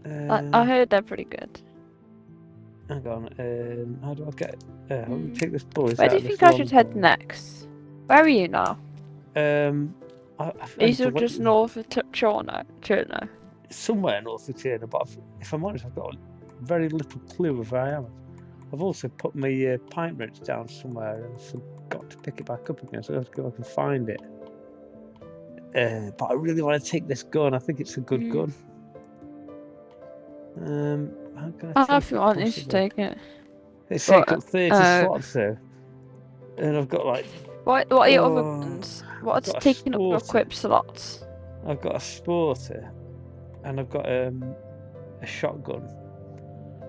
I heard they're pretty good. Hang on. How do I get? Let me take this bullet Where out do you of this think I should head longbow. next? Where are you now? Are you still just north of Cherno? Somewhere north of China, but if I'm honest, I've got very little clue of where I am. I've also put my pipe wrench down somewhere and forgot to pick it back up again, so I have to go back and find it. But I really want to take this gun. I think it's a good gun. How can I take If you want, you should take it. It's taken up 30 slots though, and I've got like. What are your other guns? What's taking up your equip slots? I've got a sporter, and I've got a shotgun.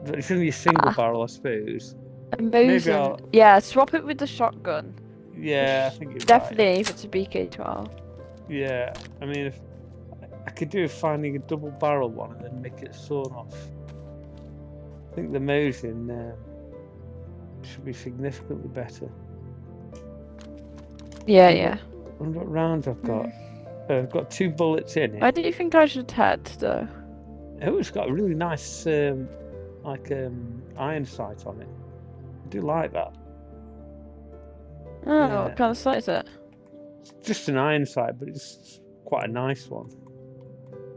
But it's only a single barrel, I suppose. Amazing. Yeah, swap it with the shotgun. Yeah, I think you're definitely right. if it's a BK12. Yeah, I mean, if I could do finding a double barrel one and then make it sawn off. I think the Mosin should be significantly better. Yeah. I wonder what rounds I've got. I've got 2 bullets in it. Where do you think I should head, though? Oh, it's got a really nice, iron sight on it. I do like that. Oh, what kind of sight is it? It's just an iron sight, but it's quite a nice one.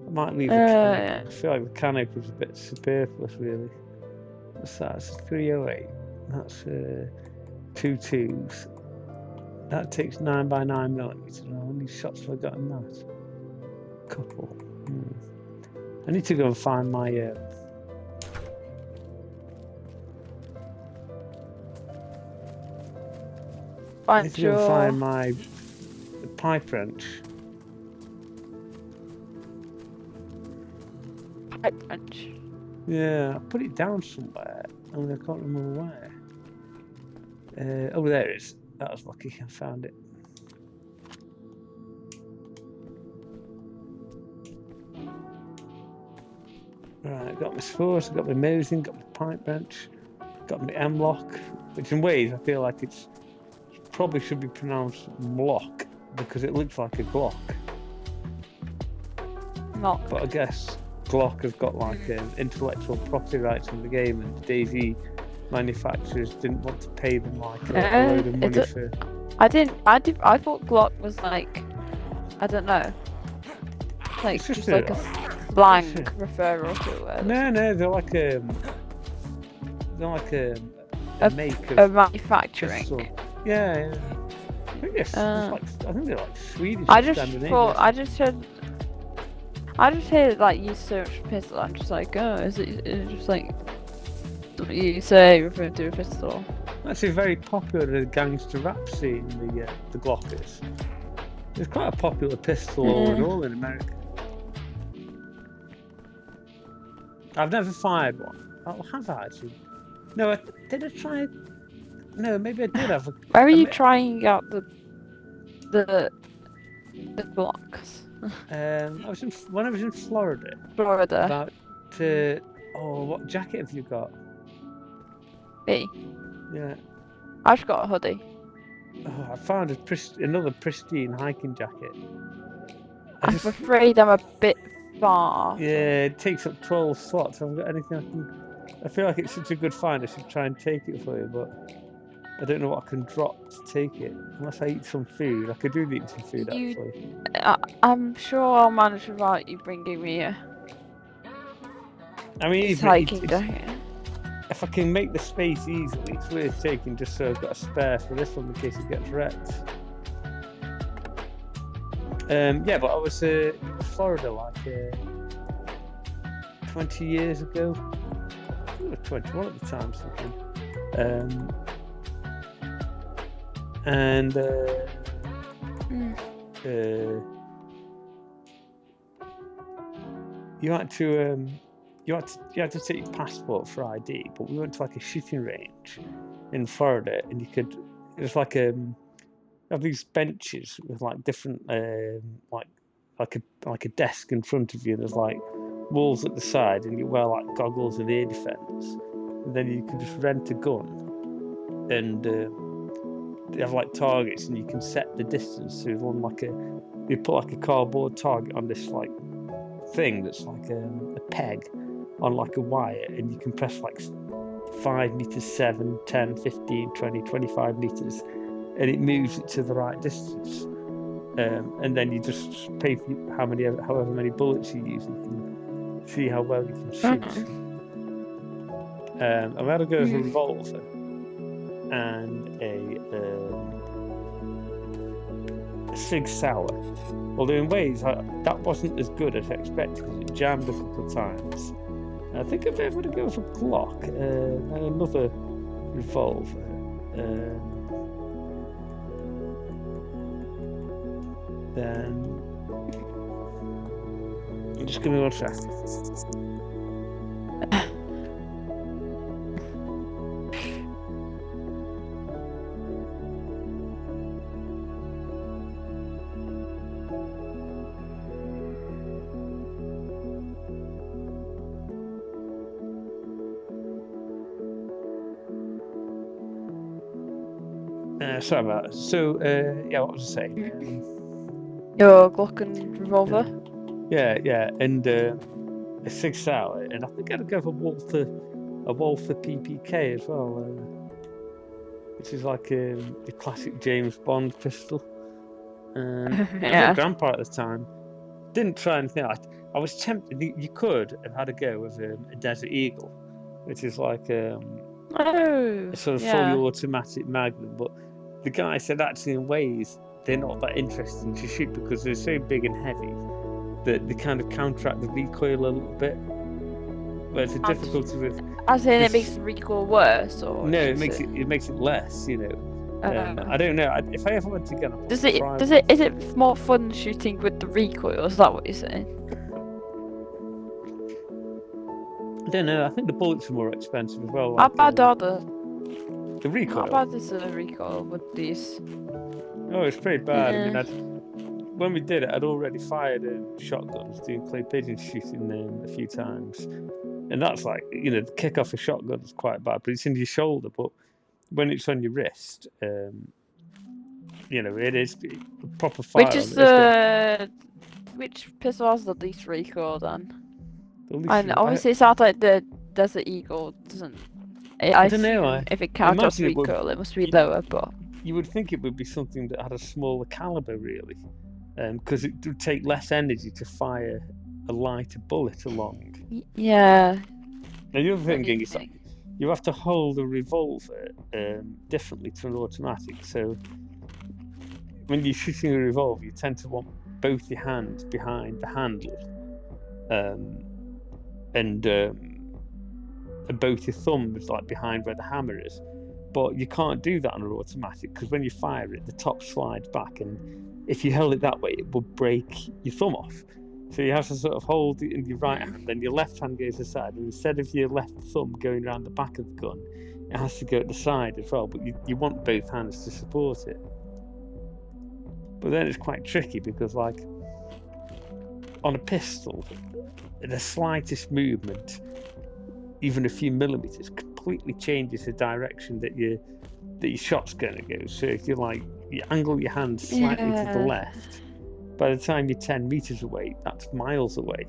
I might leave the canopy. I feel like the canopy is a bit superfluous, really. What's that? It's 308. That's 2 2s. That takes 9x9mm. How many shots have I got in that? A couple. I need to go and find my. I need to go and find my pipe wrench. Pipe wrench? Yeah, I put it down somewhere, and I can't remember where. Oh, there it is. That was lucky. I found it. Right, got my spores, got my Mosin, got my pipe wrench, got my M-lock, which in ways I feel like it probably should be pronounced Mlock because it looks like a Glock. Not. But I guess Glock has got like intellectual property rights in the game, and DayZ manufacturers didn't want to pay them like a load of money for. I thought Glock was like, I don't know, like just like a slang referral to it. No, they're like a make of a manufacturing. Pistol. Yeah. I think they're like Swedish. I just heard like you search pistol. I'm just like, oh, is it just like you say referring to a pistol? That's a very popular gangster rap scene. The Glockers. It's quite a popular pistol all in America. I've never fired one. Oh, have I actually? No, did I try? No, maybe I did have. Where are you trying out the Glocks? When I was in Florida. Florida. What jacket have you got? Me. Yeah. I've got a hoodie. Oh, I found another pristine hiking jacket. I'm afraid I'm a bit far. Yeah, it takes up 12 slots. I've got anything I can. I feel like it's such a good find. I should try and take it for you, but I don't know what I can drop to take it unless I eat some food. I could do eat some food actually. I'm sure I'll manage without you bringing me a. I mean, hiking jacket. If I can make the space easily, it's worth taking just so I've got a spare for this one in case it gets wrecked. Yeah, but I was in Florida like 20 years ago. I was 21 at the time, something. You had to take your passport for ID, but we went to like a shooting range in Florida, and it was like you have these benches with like different like a desk in front of you, and there's like walls at the side, and you wear like goggles and ear defense, and then you can just rent a gun, and they have like targets, and you can set the distance to one you put like a cardboard target on this like thing that's like a peg, on like a wire, and you can press like 5 meters, 7, 10, 15, 20, 25 meters, and it moves it to the right distance. And then you just pay for however many bullets you use. You can see how well you can shoot. And we had to go with a revolver and a Sig Sauer. Although in ways that wasn't as good as I expected, because it jammed a couple of times. I think I'm going to go with a Glock and another revolver. Then just give me 1 second. Sorry about that. So, yeah, what was I saying? Your Glock and revolver? Yeah, and a Sig Sauer, and I think I'd go for a Walther PPK as well, which is like a classic James Bond pistol. I was grandpa at the time. Didn't try anything. I was tempted. You could have had a go with a Desert Eagle, which is like a sort of fully automatic Magnum, but the guy said actually in ways they're not that interesting to shoot because they're so big and heavy that they kind of counteract the recoil a little bit. Whereas the difficulty with as in it makes the recoil worse, or no, it makes it less. You know, I don't know. If I ever went to get a is it more fun shooting with the recoil? Is that what you're saying? I don't know. I think the bullets are more expensive as well. How bad are the recoil? How bad is the recoil with these? Oh, it's pretty bad. I mean, when we did it, I'd already fired shotguns, doing clay pigeon shooting a few times, and that's like, you know, the kick off a shotgun is quite bad, but it's in your shoulder. But when it's on your wrist, you know, it is a proper fire. Which pistol has the least recoil then? And obviously, it sounds like the Desert Eagle doesn't. I don't know. If it counts as recoil, it must be lower. But you would think it would be something that had a smaller caliber, really, because it would take less energy to fire a lighter bullet along. Yeah. Now the other thing is like, you have to hold a revolver differently to an automatic. So when you're shooting a revolver, you tend to want both your hands behind the handle, and both your thumbs like behind where the hammer is. But you can't do that on an automatic because when you fire it, the top slides back, and if you held it that way, it would break your thumb off. So you have to sort of hold it in your right hand, then your left hand goes aside, and instead of your left thumb going around the back of the gun, it has to go at the side as well. But you want both hands to support it. But then it's quite tricky because, like, on a pistol, the slightest movement, even a few millimeters, completely changes the direction that your shot's going to go. So if you angle your hand slightly to the left, by the time you're 10 meters away, that's miles away.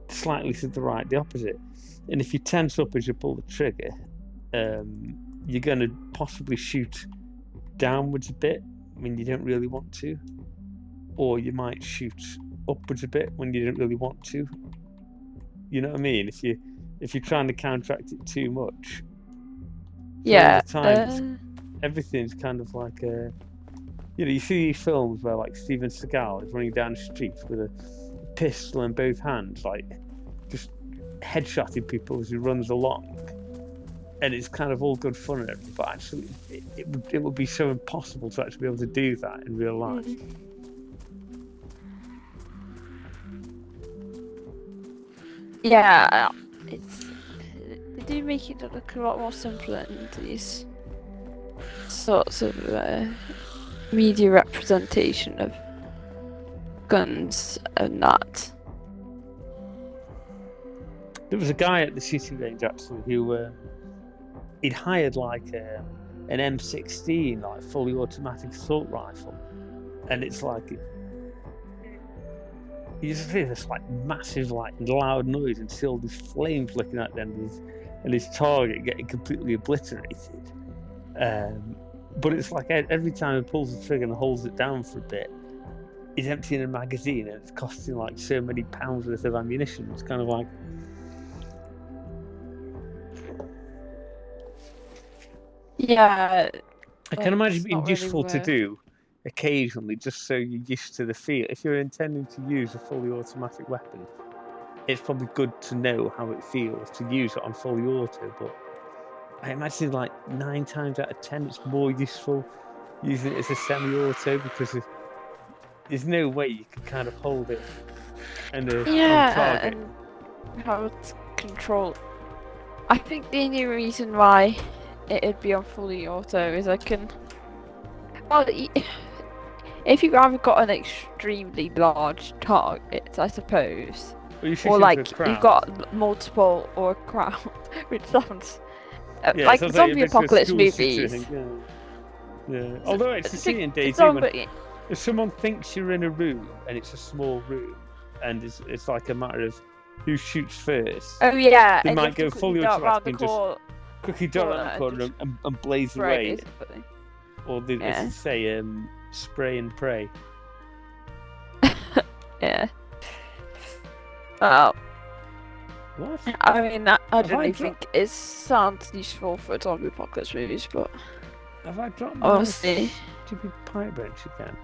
Slightly to the right, the opposite. And if you tense up as you pull the trigger, you're going to possibly shoot downwards a bit when you don't really want to, or you might shoot upwards a bit when you don't really want to. You know what I mean? If you're trying to counteract it too much, yeah. All the time, everything's kind of like a. You know, you see these films where like Steven Seagal is running down the street with a pistol in both hands, like just headshotting people as he runs along, and it's kind of all good fun and everything. But actually, it would be so impossible to actually be able to do that in real life. Yeah, they do make it look a lot more simpler in these sorts of media representation of guns and that. There was a guy at the shooting range actually who he'd hired like an M16, like fully automatic assault rifle, and it's like you just hear this like massive, like loud noise and see all these flames flicking at them, and his target getting completely obliterated. But it's like every time he pulls the trigger and holds it down for a bit, he's emptying a magazine and it's costing like so many pounds worth of ammunition. It's kind of like. Yeah. I can imagine it's being not really useful to worth- do occasionally, just so you're used to the feel. If you're intending to use a fully automatic weapon, it's probably good to know how it feels to use it on fully auto. But I imagine like 9 times out of 10, it's more useful using it as a semi-auto because there's no way you can kind of hold it and on target. And how it's controlled. I think the only reason why it'd be on fully auto is I can. Well, if you've either got an extremely large target, I suppose, Well, you should or shoot like a crowd. you've got multiple or a crowd, which sounds Yeah, like sounds zombie you've been to a apocalypse school shooting, movies. Yeah. Although it's a scene in DayZ when if someone thinks you're in a room and it's a small room and it's like a matter of who shoots first, Oh yeah, they and you might have to go quickly fully dart round automatic the and just quickly dart around the corner corner and and blaze spray, away. basically. Or they Yeah. say spray and pray. Yeah. Well, What? I mean, I Have don't I really dro- think it sounds useful for zombie apocalypse movies, but Have I dropped my honestly, stupid pipe wrench again?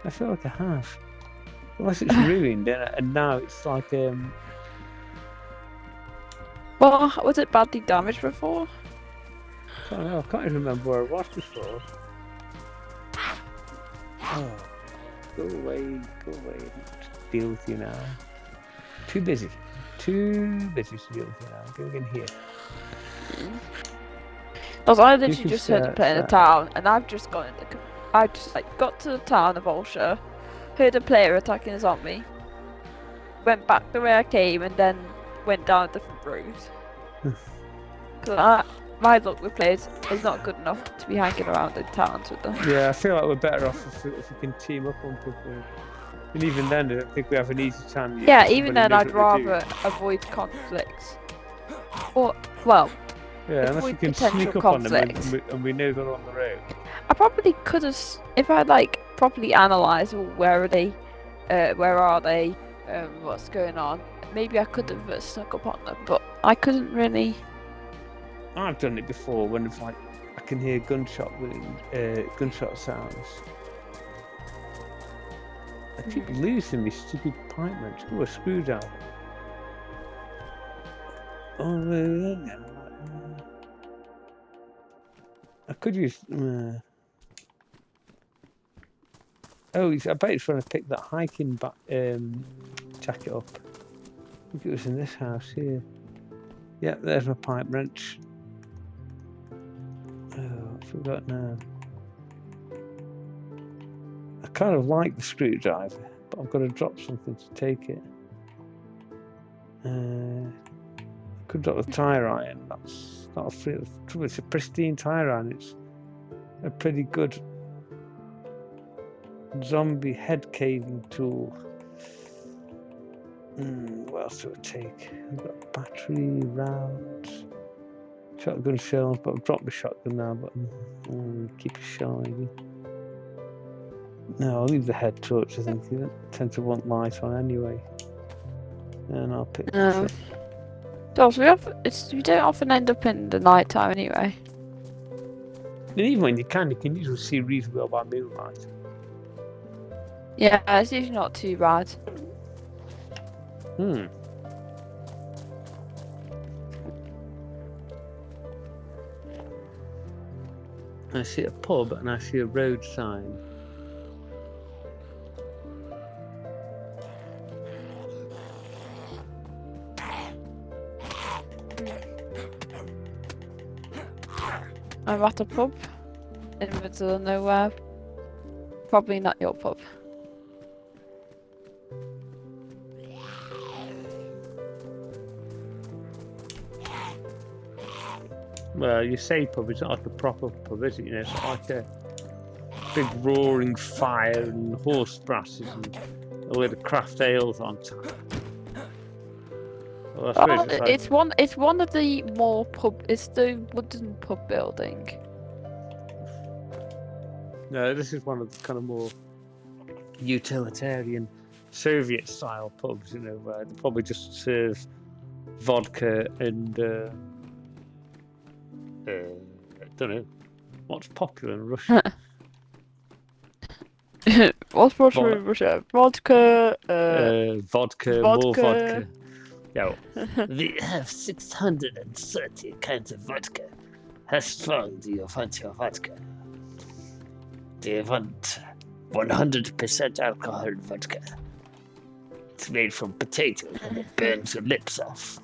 I feel like I have. Unless it's ruined and now it's like well, was it badly damaged before? I don't know, I can't even remember where I was before. Oh, go away, go away. Deal with you now. Too busy to deal with you now. Go in here. Because I You literally can just heard stay them play in the outside. town, and I've just got in the. I just like got to the town of Ulster, heard a player attacking a zombie, went back the way I came, and then went down a different route. Because my luck with players is not good enough to be hanging around in towns with them. Yeah, I feel like we're better off if we can team up on people. And even then, I don't think we have an easy time. Yeah, even Somebody then, knows I'd what they do. rather avoid conflicts. Or, well, Yeah, unless we avoid can sneak potential up on them conflicts. and we know they're on the road. I probably could have, if I like properly analysed where are they, what's going on. Maybe I could have snuck up on them, but I couldn't really. I've done it before when it's like I can hear gunshot sounds. I keep losing my stupid pipe wrench. Oh, a screwdriver. Oh, I could use. Oh, I bet he's trying to pick that hiking jacket up. I think it was in this house here. Yeah, there's my pipe wrench. Oh, I forgot now. I kind of like the screwdriver, but I've got to drop something to take it. I could drop the tire iron. That's not a free. It's a pristine tire iron. It's a pretty good zombie head caving tool. What else do I take? We've got battery, rounds, shotgun shells, but I've dropped the shotgun now, but keep a shell maybe. No, I'll leave the head torch, I think. You don't tend to want light on anyway. And I'll pick this up. So we don't often end up in the night time anyway. And even when you can usually see reasonably well by moonlight. Yeah, it's usually not too bad. I see a pub and I see a road sign. I'm at a pub in the middle of nowhere. Probably not your pub. Well, you say pub, it's not like a proper pub, is it? You know, it's not like a big roaring fire and horse brasses and a load of craft ales on top. Well, I suppose it's like, it's one of the more pub. It's the wooden pub building. no, this is one of the kind of more utilitarian Soviet-style pubs, you know, where they probably just serve vodka and I don't know what's popular in Russia. What's popular in Russia? Vodka. Vodka, more vodka. Yeah, we have 630 kinds of vodka. How strong do you want your vodka? Do you want 100% alcohol vodka? It's made from potatoes and it burns your lips off.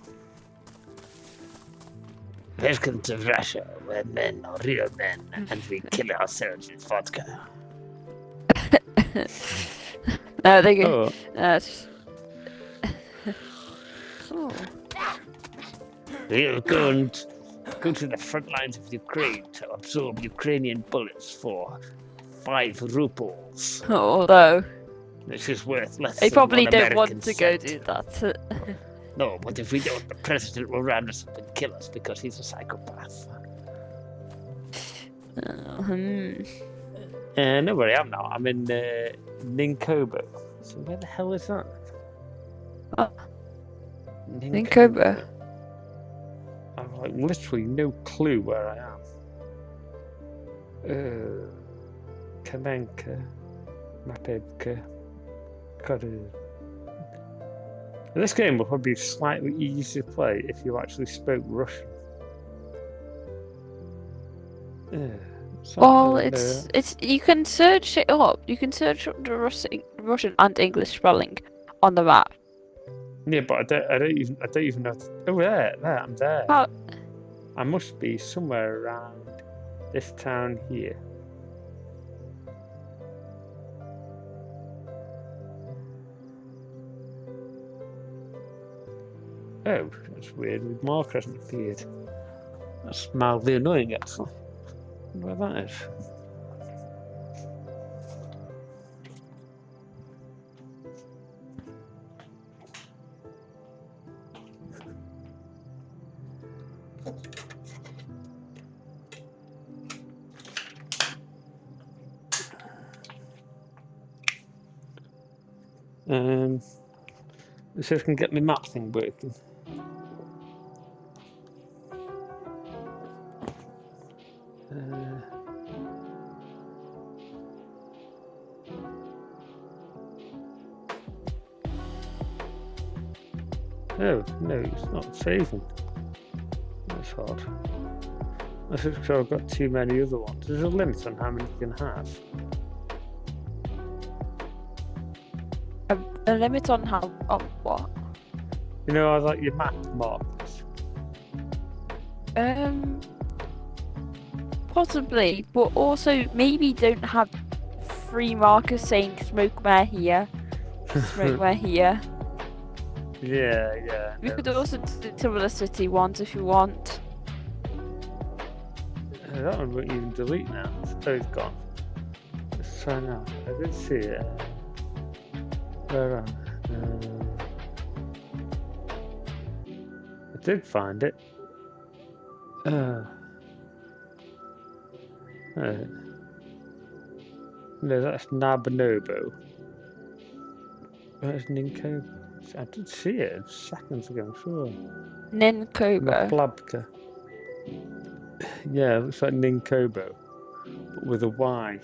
Welcome to Russia, where men are real men and we kill ourselves with vodka. No, they go. Oh, Oh. we're going to go to the front lines of Ukraine to absorb Ukrainian bullets for 5 rubles. Although This is worth less they than probably one don't American want to go cent. do that. No, but if we don't, the president will round us up and kill us because he's a psychopath. Know where I am now. I'm in Ninkobo. So where the hell is that? Ninkobo. I've like literally no clue where I am. Kamenka, Mapevka, This game will probably be slightly easier to play if you actually spoke Russian. Well, it's you can search it up. You can search up the Russian and English spelling on the map. Yeah, but I don't even know. Oh, there, I'm there. How? I must be somewhere around this town here. Oh, that's weird. The marker hasn't appeared. That's mildly annoying, actually. I wonder where that is. Let's see if I can get my map thing working. Oh, no, it's not saving. That's odd. That's because I've got too many other ones. There's a limit on how many you can have. A limit on how what? You know, I like your map markers. Possibly, but also maybe don't have 3 markers saying smoke where here, smoke where here. Yeah. We could also do some of the city ones if you want. That one won't even delete now. It's both gone. Let's try now. I did see it. Where am I? I did find it. No, that's Nabanobo. Where's Ninkobo? I did see it seconds ago, I'm sure. Ninkobo. Blabka. Yeah, it looks like Ninkobo, but with a Y.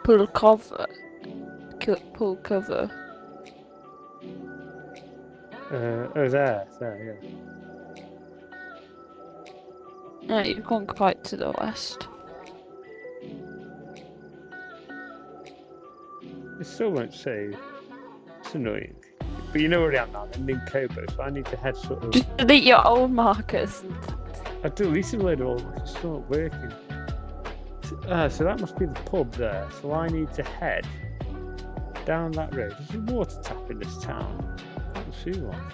Pulkovo. Oh, there, yeah. No, you've gone quite to the west. It still won't save. It's annoying. But you know where I am now, I'm in Ninkobo, so I need to head sort of... Just delete your old markers. I deleted a load of old ones, it's still not working. So that must be the pub there, so I need to head down that road. There's a water tap in this town. I can't see one.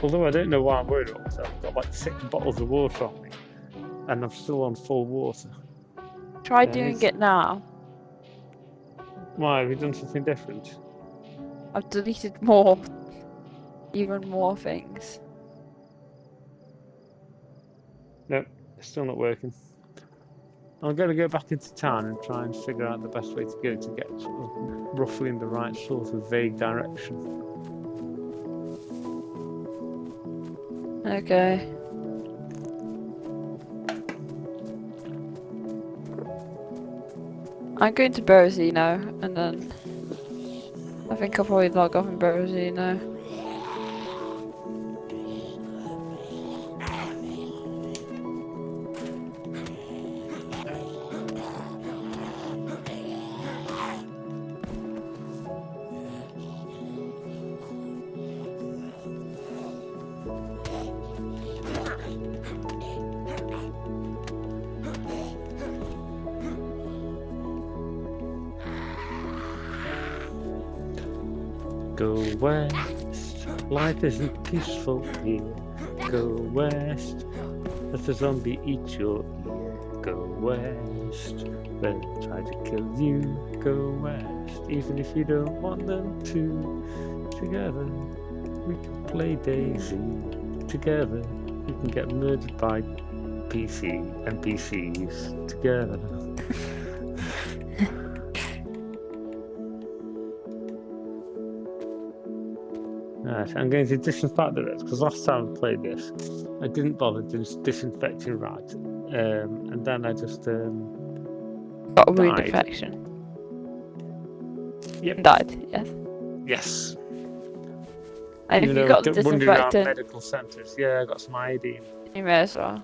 Although I don't know why I'm worried about myself. I've got like 6 bottles of water on me, and I'm still on full water. Try Yeah, doing it now. Why, have you done something different? I've deleted more, even more things. Nope, it's still not working. I'm going to go back into town and try and figure out the best way to go to get sort of roughly in the right sort of vague direction. Okay. I'm going to Berezino, and then I think I'll probably log off in Berezino. Go west, life isn't peaceful here. Go west, let the zombie eat your ear. Go west, they'll try to kill you. Go west, even if you don't want them to. Together, we can play DayZ. Together, we can get murdered by NPCs. Together. Right, I'm going to disinfect the rest because last time I played this, I didn't bother disinfecting right, and then I just Got a wound died. infection. Yep. Died, yes. Yes. And Even if you though got the I wandering around disinfectant, medical centres, yeah, I got some iodine. you may as well.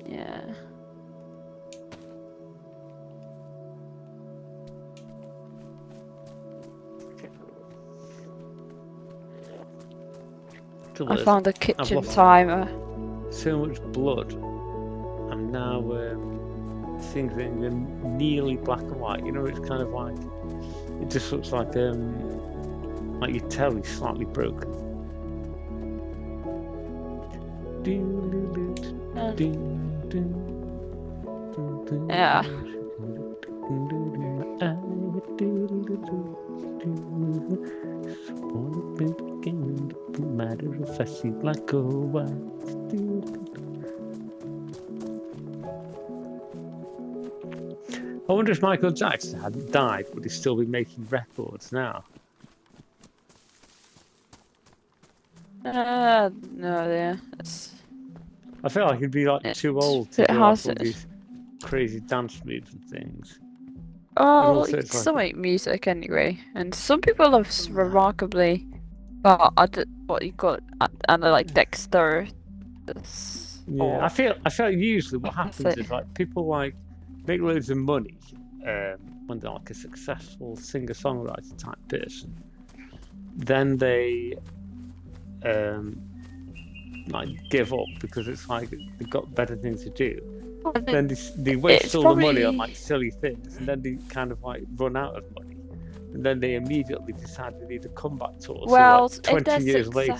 Yeah. I found a kitchen timer. So much blood. I'm now things are nearly black and white. You know, it's kind of like it just looks like your telly's slightly broken. Yeah. Matter of fact, like a white. I wonder if Michael Jackson hadn't died, would he still be making records now? No, yeah. I feel like he'd be like too old to do like all these crazy dance moves and things. Oh, you can still make music anyway, and some people have remarkably, well, what you call it, and like dexterous. Yeah, I feel usually what happens is like people like make loads of money when they're like a successful singer-songwriter type person. Then they like give up because it's like they've got better things to do. Then they waste all the money on like silly things, and then they kind of like run out of money, and then they immediately decide they need a comeback tour. Well, so like 20 years later.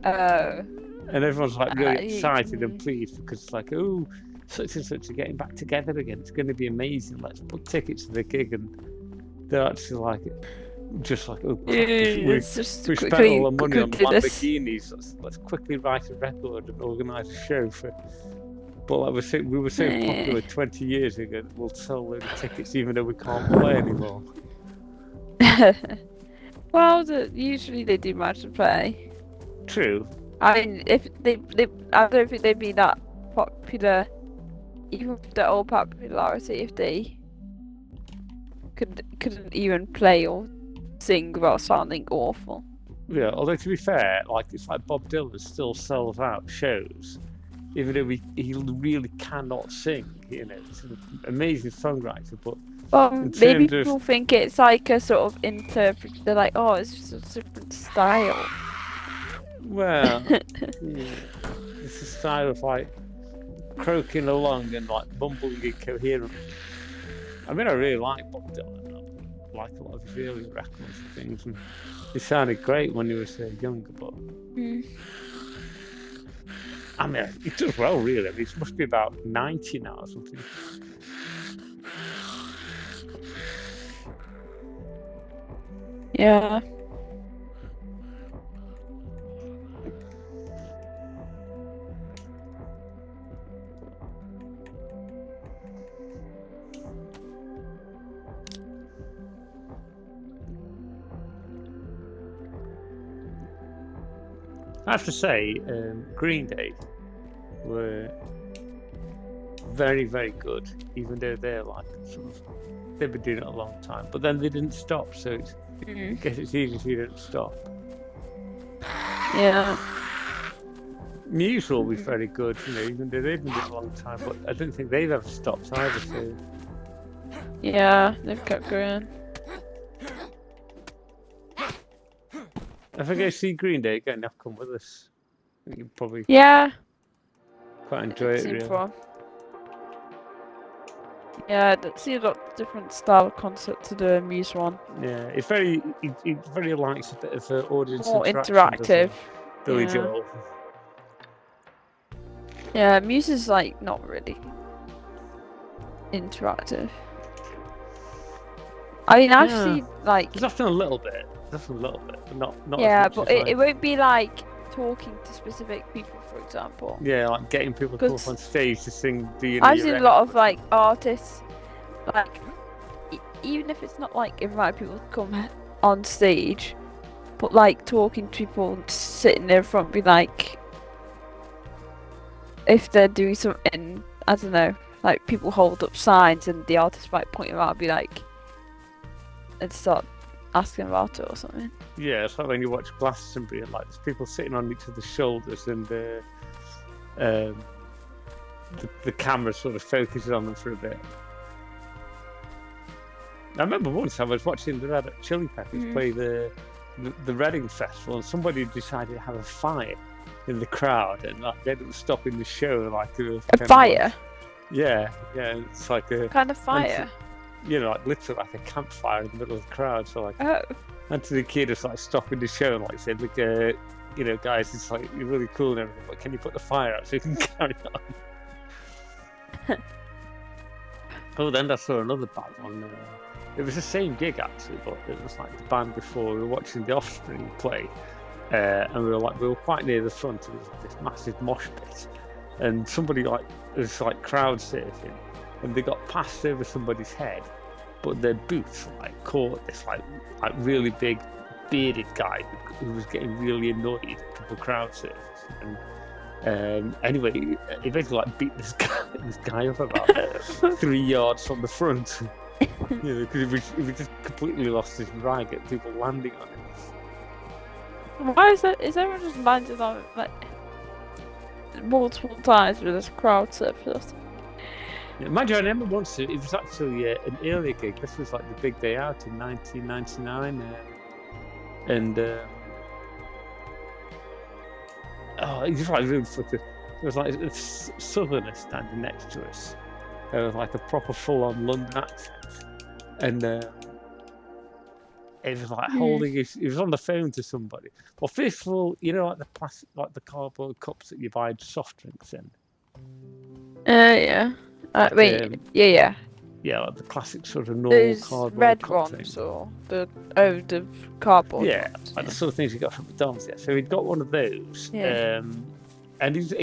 And everyone's like really excited and pleased because it's like, oh, such and such are getting back together again. It's going to be amazing. Let's book tickets to the gig, and they're actually like, just like, oh, we spent all the money on Lamborghinis. Let's quickly write a record and organise a show for. But like we were so popular 20 years ago that we'll sell a load of tickets even though we can't play anymore. Well, usually they do manage to play. True. I mean, if they I don't think they'd be that popular, even with their old popularity, if they couldn't even play or sing without sounding awful. Yeah, although to be fair, like it's like Bob Dylan still sells out shows. Even though he really cannot sing, you know, he's an amazing songwriter, but maybe people think it's like a sort of they're like, oh, it's just a different style. Well, it's a style of like croaking along and like mumbling incoherent. I mean, I really like Bob Dylan. I like a lot of his early records and things. And He sounded great when he was younger, but I mean, he does well, really. I mean, he must be about 90 now or something. Yeah. I have to say, Green Day were very, very good, even though they're like they've been doing it a long time. But then they didn't stop, so I guess it's easy if you don't stop. Yeah. Muse will be very good, even though they've been doing it a long time. But I don't think they've ever stopped either. So Yeah, they've kept going. if I go see Green Day again, they'll come with us. I think you'd probably quite enjoy it. Really. Fun. Yeah, see a lot of different style of concert to the Muse one. Yeah, it's very. He very likes a bit of audience More interaction, interactive. Billy Joel. Yeah, Muse is like not really interactive. I mean, I've seen like. There's often a little bit. But not. Yeah, as much but as, it won't be like talking to specific people, for example. Yeah, like getting people to come up on stage to sing. I've seen a lot of like artists, like even if it's not like invite people to come on stage, but like talking to people sitting there in front, be like, if they're doing something, I don't know, like people hold up signs and the artist might point them out and be like, and start asking about it or something. Yeah, it's like when you watch Glastonbury and like there's people sitting on each other's shoulders and the camera sort of focuses on them for a bit. I remember once I was watching the Red Hot Chili Peppers play the Reading Festival, and somebody decided to have a fire in the crowd, and like they didn't stop in the show. Like a fire. Yeah, it's like a kind of fire. Like literally like a campfire in the middle of the crowd. So like, oh. Anthony Kiedis was like stopping the show and like said, "Look, guys, it's like you're really cool and everything, but can you put the fire out so you can carry on?" Oh, then I saw another band on. It was the same gig actually, but it was like the band before. We were watching The Offspring play, and we were quite near the front. It was like this massive mosh pit, and somebody was crowd surfing, and they got passed over somebody's head, but their boots caught this really big bearded guy who was getting really annoyed at people crowd surfing. And anyway, he basically beat this guy up about 3 yards from the front. Because he just completely lost his rag at people landing on him. Why is that? Is everyone just landed on it multiple times with this crowd surf? Yeah, mind you, I remember once it was actually an earlier gig. This was like the big day out in 1999, and it was really sort of. There was like a southerner standing next to us. There was like a proper full-on London accent, and it was like holding his. He was on the phone to somebody. Well, first of all, like the plastic, like the cardboard cups that you buy soft drinks in. Yeah. Yeah. Yeah, like the classic sort of normal those cardboard red cup ones thing. or the cardboard. Yeah, ones, like the sort of things you got from McDonald's. Yeah, so he'd got one of those. Yeah. And he was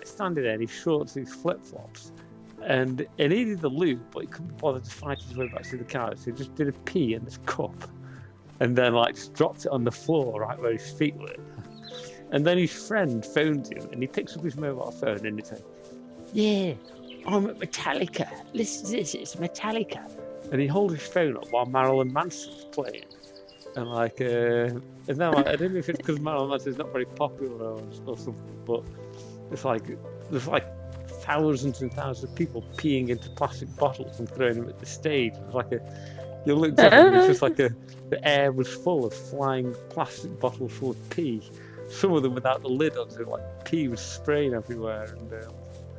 standing there in his shorts and his flip flops. And he needed the lube, but he couldn't bother to fight his way back to the car, so he just did a pee in this cup, and then just dropped it on the floor right where his feet were. And then his friend phoned him, and he picks up his mobile phone, and he's like, "Yeah, I'm at Metallica. Listen to this, it's Metallica." And he holds his phone up while Marilyn Manson was playing, and and then I don't know if it's because Marilyn Manson's not very popular or something, but it's there's thousands and thousands of people peeing into plastic bottles and throwing them at the stage. It was you looked up and it was just the air was full of flying plastic bottles full of pee. Some of them without the lid on, so pee was spraying everywhere. And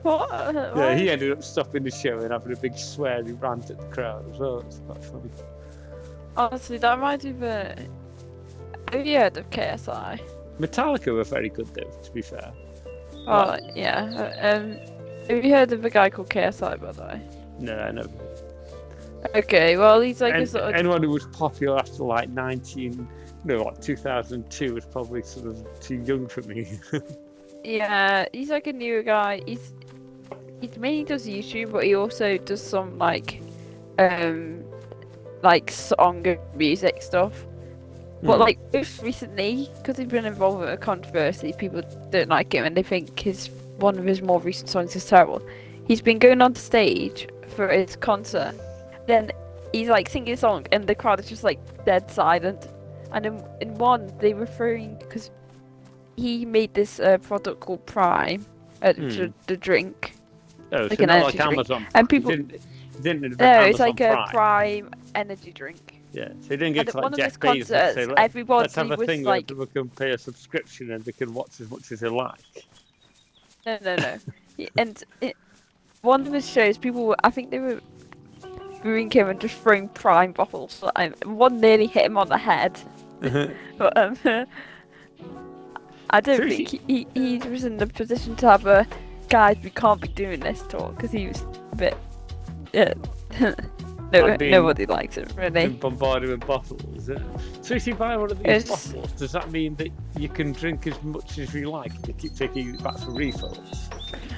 what? Yeah, he ended up stopping the show and having a big sweary rant at the crowd as well. It's quite funny. Honestly, that reminds me of Have you heard of KSI? Metallica were very good though, to be fair. Oh, yeah. Have you heard of a guy called KSI, by the way? No, I know. Okay, well, he's like a sort of... Anyone who was popular after like 2002 was probably sort of too young for me. Yeah, he's like a newer guy. He mainly does YouTube, but he also does some like song and music stuff. But like most recently, because he's been involved with a controversy, people don't like him and they think one of his more recent songs is terrible. He's been going on stage for his concert, then he's like singing a song and the crowd is just like dead silent. And in one, they referring, because he made this product called Prime, the drink. Oh, like so an not energy like drink. Amazon. And people... He didn't invent No, it's Amazon like a Prime energy drink. Yeah, so he didn't get And to at like one of Jeff his Bezos and say, concerts, everybody let's have a was thing like... where people can pay a subscription and they can watch as much as they like. No. One of his shows, I think they were booing him and just throwing Prime bottles. One nearly hit him on the head. But I don't think he was in the position to have a guys, we can't be doing this talk, because he was a bit... nobody liked him, really. Being bombarded with bottles. So if you buy one of these bottles, does that mean that you can drink as much as you like? They keep taking it back for refills?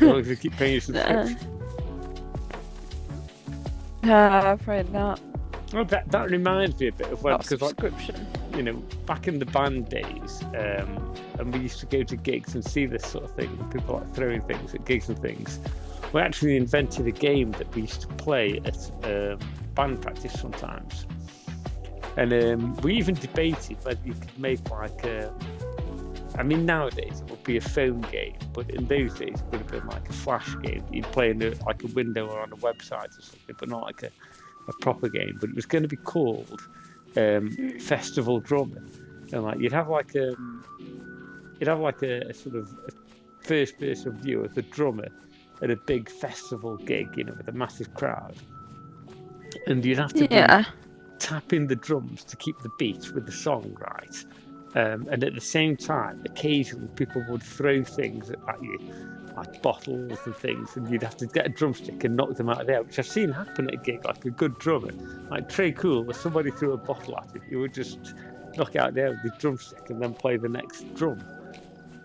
Or if you keep paying your subscription? Afraid not. Well, that reminds me a bit of when, because subscription. Back in the band days, and we used to go to gigs and see this sort of thing, people like throwing things at gigs and things. We actually invented a game that we used to play at band practice sometimes, and we even debated whether you could make like nowadays it would be a phone game, but in those days it would have been like a flash game that you'd play in like a window or on a website or something, but not like a proper game. But it was going to be called Festival Drummer, and like you'd have like a sort of a first person view of the drummer at a big festival gig, with a massive crowd, and you'd have to be tapping the drums to keep the beat with the song right, and at the same time occasionally people would throw things at you, like bottles and things, and you'd have to get a drumstick and knock them out of the air, which I've seen happen at a gig. Like a good drummer, like Trey Cool, where somebody threw a bottle at him, you would just knock it out of the air with the drumstick and then play the next drum.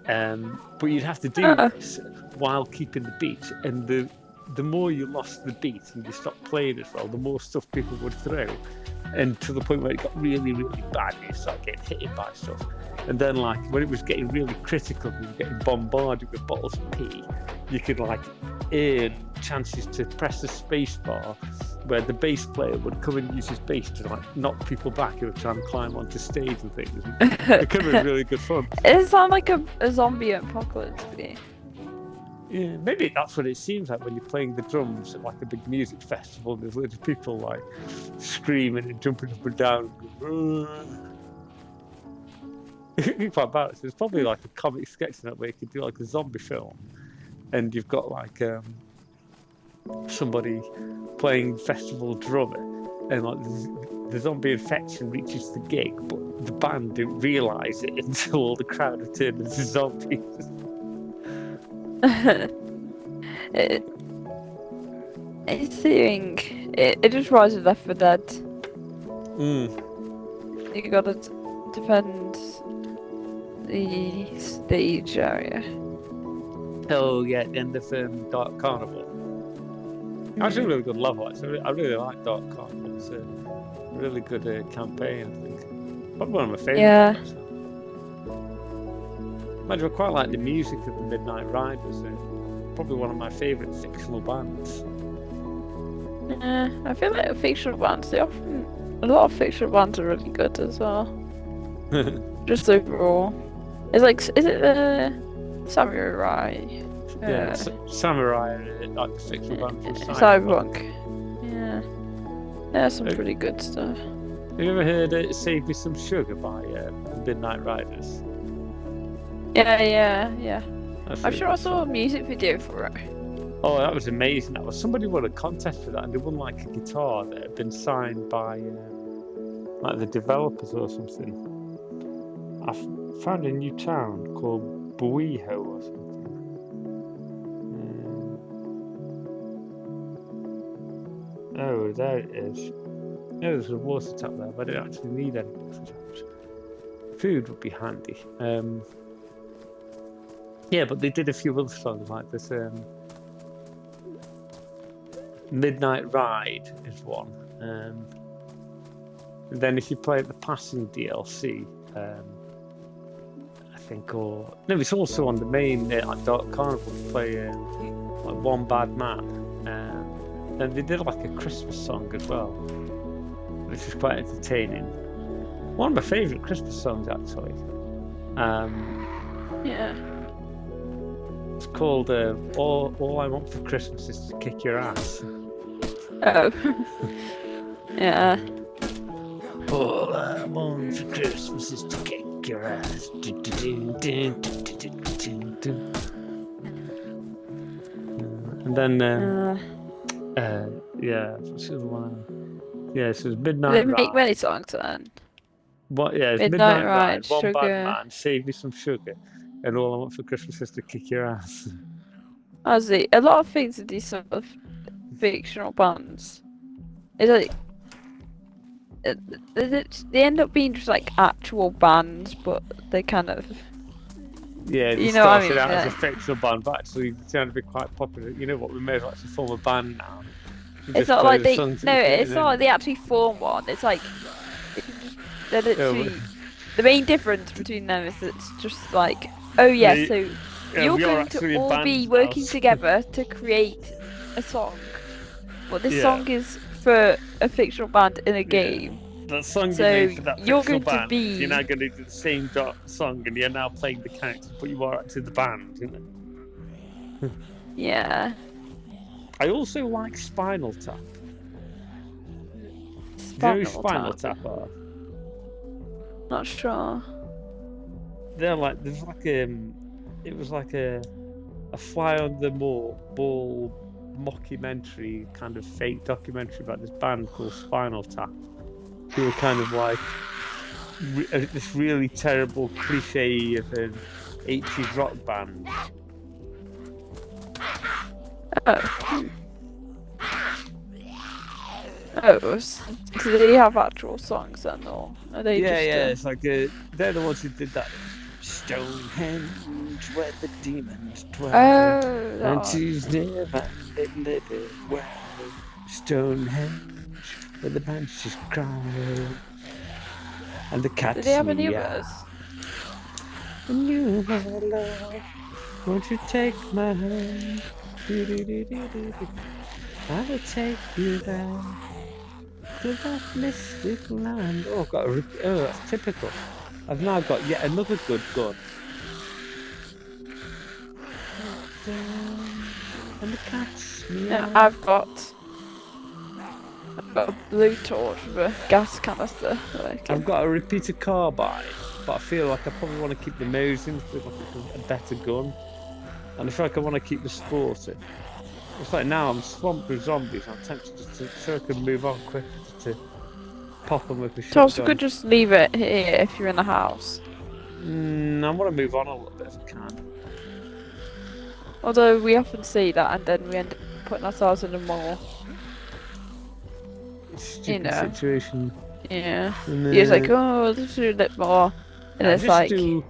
But you'd have to do this while keeping the beat, and the more you lost the beat and you stopped playing as well, the more stuff people would throw, and to the point where it got really, really bad, you start getting hit by stuff. And then like when it was getting really critical, you were getting bombarded with bottles of pee, you could like earn chances to press the space bar, where the bass player would come and use his bass to like knock people back who were trying to climb onto stage and things. It could be really good fun. It sounds like a zombie apocalypse game. Yeah, maybe that's what it seems like when you're playing the drums at like a big music festival. There's loads of people like screaming and jumping up and down. It'd be quite bad. There's probably like a comic sketch in that way you could do like a zombie film, and you've got like somebody playing festival drummer, and like the zombie infection reaches the gig, but the band don't realise it until all the crowd have turned into zombies. It's seeing it just rises Left 4 Dead. You gotta defend the stage area. Oh yeah, at the end of Dark Carnival. That's a really good level. Actually, I really like Dark Carnival. It's a really good campaign, I think. Probably one of my favourites. Yeah. I quite like the music of the Midnight Riders. Probably one of my favourite fictional bands. I feel like fictional bands, a lot of fictional bands are really good as well. Just overall. It's like, is it Samurai? Yeah, Samurai, like the fictional band from Cyberpunk. Yeah. There's some pretty good stuff. Have you ever heard Save Me Some Sugar by the Midnight Riders? Yeah. That's I'm really sure I good saw song. a music video for it. Oh, that was amazing. Somebody won a contest for that, and they won like a guitar that had been signed by like the developers or something. found a new town called Buiho or something. Oh, there it is. Oh, there's a water tap there, but I don't actually need any water taps. Food would be handy. Yeah, but they did a few other songs like this. Midnight Ride is one. And then if you play the Passing DLC, I think, or no, it's also on the main like Dark Carnival. You play like One Bad Man, and they did like a Christmas song as well, which is quite entertaining. One of my favourite Christmas songs, actually. Yeah. It's called All I Want for Christmas Is to Kick Your Ass. Oh. Yeah. All I want for Christmas is to kick your ass. And then, yeah, what's the other one? Yeah, so it's Midnight They Ride. make many songs then. What? Yeah, it's Midnight Midnight Ride, Ride, One Sugar. Bad Man, Save Me Some Sugar, and All I Want for Christmas Is to Kick Your Ass. I see. A lot of things in these sort of fictional bands, it's like they end up being just like actual bands, but they kind of, Yeah, they you know what I started mean? out as a Yeah. fictional band, but actually they turned to be quite popular. You know what? We may as well actually form a band now. We It's just not play like the they songs no, that we it's get not in. like they actually form one. It's like they're Yeah, literally the main difference between them is that it's just like, oh yeah, Yeah, so yeah, you're we are going actually to in all be bands working now. together to create a song, but this Yeah. song is for a fictional band in a Yeah. game. That song you So made for that you're fictional going to band, be- you're now going to do the same song, and you're now playing the character, but you are actually the band. You know? Yeah. I also like Spinal Tap. Do you know who Spinal Tap are? Not sure. They're like it was like a fly on the ball mockumentary kind of fake documentary about this band called Spinal Tap, who were kind of like this really terrible cliche of an 80s rock band. Oh. Oh, do they have actual songs then, or are they Yeah, just? yeah, it's like they're the ones who did that. Stonehenge, where the demons dwell. Oh, that And one. Tuesday bandit living well. Stonehenge, where the banshees cry. And the cats Do they have any meow. others? And you, my love, won't you take my hand? I will take you there to that mystic land. Oh, I've got oh, that's typical. I've now got yet another good gun. And the cats meow. Yeah, I've got a blue torch with a gas canister. I've got a repeater carbine, but I feel like I probably want to keep the Mosin for like a better gun. And I feel like I want to keep the sporting. It's like now I'm swamped with zombies. I'm tempted just to, so I can move on quicker to pop them with the shotgun. So you could just leave it here if you're in the house. I want to move on a little bit if I can. Although we often see that, and then we end up putting ourselves in a more, Stupid know. situation. yeah. And, You're just like, oh, let's do a bit more, and it's just like, do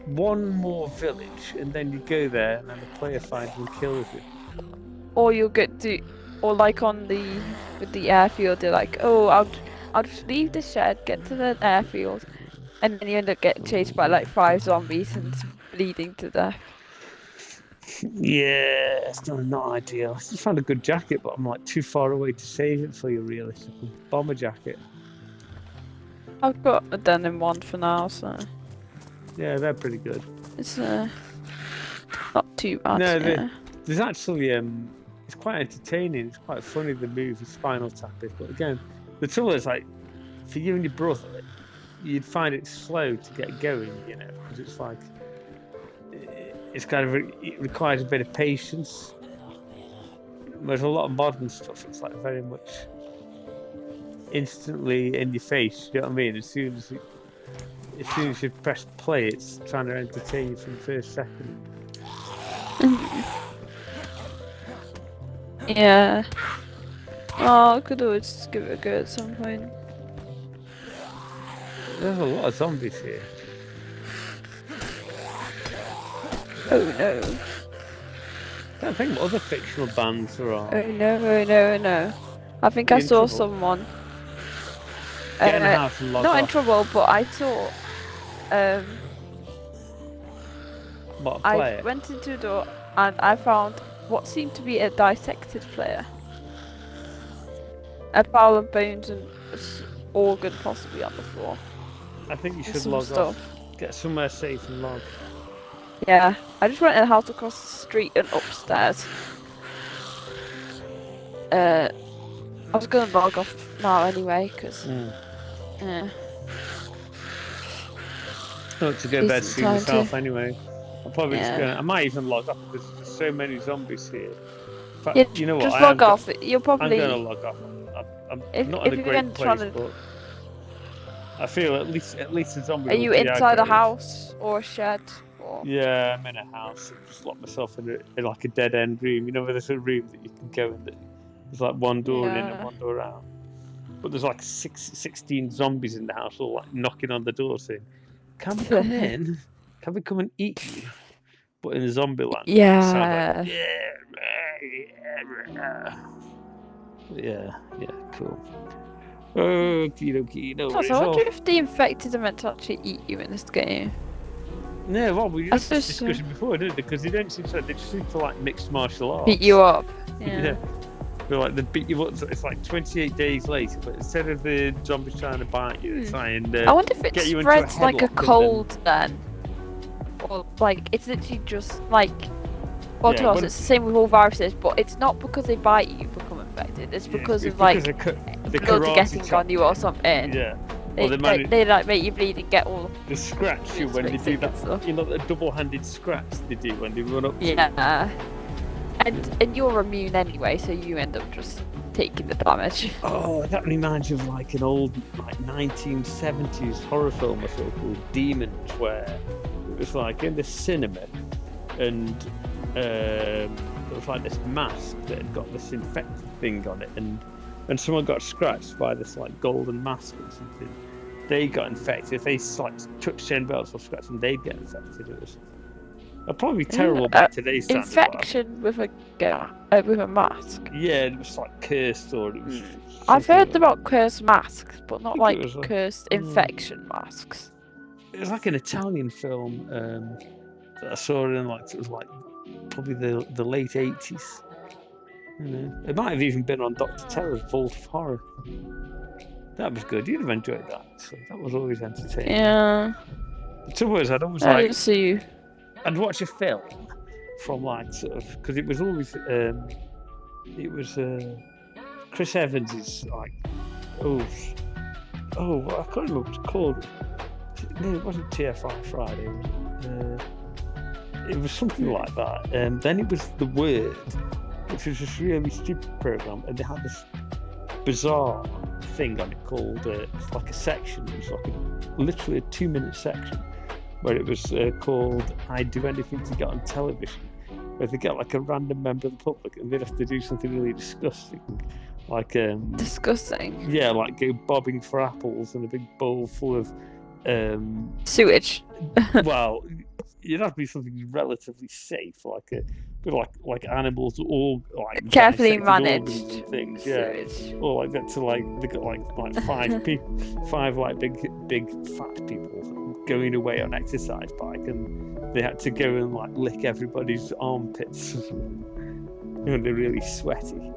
one more village, and then you go there, and then the player finds and kills you. or you'll get to, or like on with the airfield, you're like, oh, I'll just leave the shed, get to the airfield, and then you end up getting chased by like 5 zombies and bleeding to death. Yeah, it's not ideal. I just found a good jacket, but I'm like too far away to save it for you realistically. Bomber jacket. I've got a denim one for now, so Yeah, they're pretty good. it's not too bad. No, yeah. there's actually it's quite entertaining. It's quite funny the movie Spinal Tap is, but again, the trouble is like for you and your brother, you'd find it slow to get going, you know, because it's like it's kind of it requires a bit of patience. Whereas a lot of modern stuff, it's like very much instantly in your face. You know what I mean? As soon as as soon as you press play, it's trying to entertain you from the first second. Yeah. Oh, I could always just give it a go at some point. There's a lot of zombies here. Oh no. I don't think what other fictional bands there are. Oh no, oh no, oh no. I think Are I you in saw trouble? someone. Get in the house and log Not in off. trouble, but I saw. What, play I it? went into the door and I found what seemed to be a dissected player. A pile of bones and organ possibly on the floor. I think you And should some log stuff. off. Get somewhere safe and log. Yeah, I just went in the house across the street and upstairs. I was gonna log off now anyway, because I want to go to bed Decent soon time myself to- anyway. I'm probably just Yeah. gonna. I might even log off because there's so many zombies here. In fact, Yeah, you know what? just I am log off. You'll I'm probably. gonna log off. I'm If not in a you're great gonna try place, to- but I feel at least the zombies. Are you inside a house or a shed? Or... Yeah, I'm in a house. I've just locked myself in like a dead end room. You know, where there's a room that you can go in that there's like one door in and one door out. But there's like 16 zombies in the house, all like knocking on the door saying, "Can we come in? Can we come and eat you?" But in the zombie land, it sounds like, yeah, cool. Okie dokie, no worries. I wonder if the infected are meant to actually eat you in this game. No, well, we had That's this just, discussion before, didn't we? Because they don't seem to. They just seem to like mixed martial arts. Beat you up. Yeah. They're like they beat you up. So it's like 28 days later, but instead of the zombies trying to bite you, they try and I wonder if it get you into a spreads like a headlock and cold then. Or like it's literally just like well to us it's the same with all viruses, but it's not because they bite you become infected, it's because of like the blood karate getting chop on you or something. Yeah. They, they like make you bleed and get all the scratch you when they do that stuff. You know, the double-handed scratch they do when they run up to Yeah. And you're immune anyway, so you end up just taking the damage. Oh, that reminds you of like an old like 1970s horror film or so called Demons, where it was like in the cinema and there was like this mask that had got this infected thing on it, and someone got scratched by this like golden mask or something. They got infected. If they like touched chain belts or scratched them, they'd get infected. It was probably terrible by today's standards. Infection with a mask. Yeah, it was like cursed or it was. I've heard about cursed masks, but not like was, cursed infection masks. It was like an Italian film that I saw in like it was like probably the late 80s. You know, it might have even been on Dr. Terror's Vault of Horror. That was good. You'd have enjoyed that. So that was always entertaining. Yeah. The trouble is, I'd always I see you. I'd watch a film from like sort of because it was always Chris Evans's like I can't remember what it's called. No, it wasn't TFI Friday. It was something like that. And then it was The Word, which was this really stupid program, and they had this bizarre thing on it called it's like a section. It was like literally a 2-minute section where it was called "I'd Do Anything to Get on Television," where they get like a random member of the public and they'd have to do something really disgusting, like disgusting. Yeah, like go bobbing for apples in a big bowl full of sewage. Well, you'd have to be something relatively safe, like a bit like animals, all like carefully managed and things, yeah. Sewage. Or like that to like they got like 5 people, 5 like big fat people going away on exercise bike, and they had to go and like lick everybody's armpits. You know, they're really sweaty.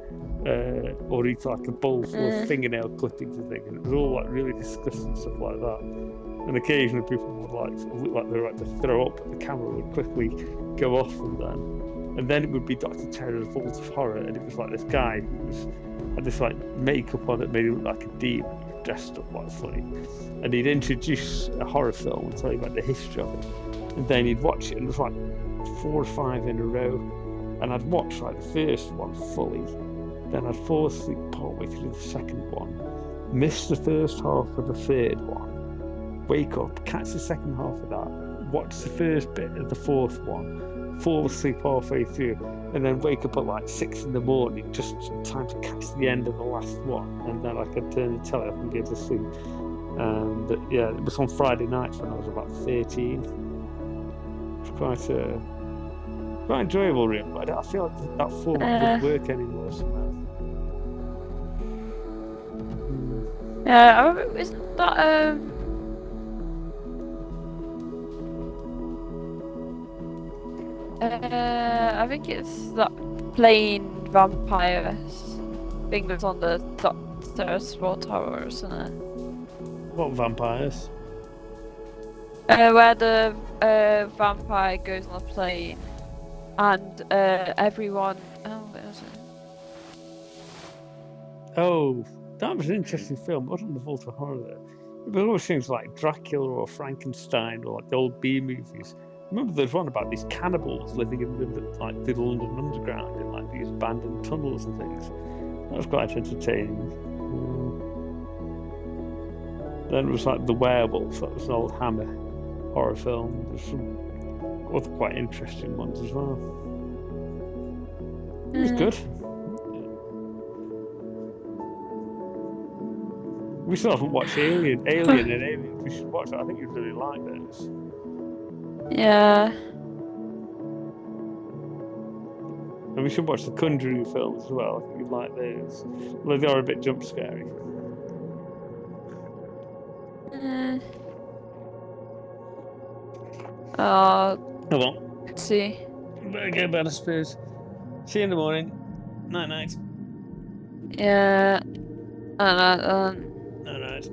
Or eat like a bowl full of fingernail clippings and things. And it was all like really disgusting stuff like that. And occasionally people would like sort of look like they were about to throw up, but the camera would quickly go off from them. And then it would be Dr. Terror's Vault of Horror, and it was like this guy who had this like makeup on that made him look like a demon, dressed up like funny. And he'd introduce a horror film and tell you about the history of it. And then he'd watch it, and it was like 4 or 5 in a row. And I'd watch like the first one fully. Then I'd fall asleep partway through the second one, miss the first half of the third one, wake up, catch the second half of that, watch the first bit of the fourth one, fall asleep halfway through, and then wake up at like 6 in the morning just in time to catch the end of the last one, and then I could turn the telly off and get to sleep. And yeah, it was on Friday nights when I was about 13. It was quite enjoyable, really, but I feel like that format wouldn't work anymore somehow. Yeah, isn't that I think it's that plane vampires thing that's on the third floor tower, isn't it? What vampires? Where the vampire goes on a plane and everyone. Oh, what was it? Oh, that was an interesting film. It wasn't the Vault of Horror though. But always things like Dracula or Frankenstein or like the old B movies. Remember there's one about these cannibals living in the London Underground in like these abandoned tunnels and things. That was quite entertaining. Then it was like The Werewolf. That was an old Hammer horror film. There's some other quite interesting ones as well. It was good. We still haven't watched Alien and Alien. We should watch it. I think you'd really like those. Yeah. And we should watch the Conjuring films as well. I think you'd like those. Although they are a bit jump scary. Come on. Let's see. Better go bed, I suppose. See you in the morning. Night night. Yeah. Night night.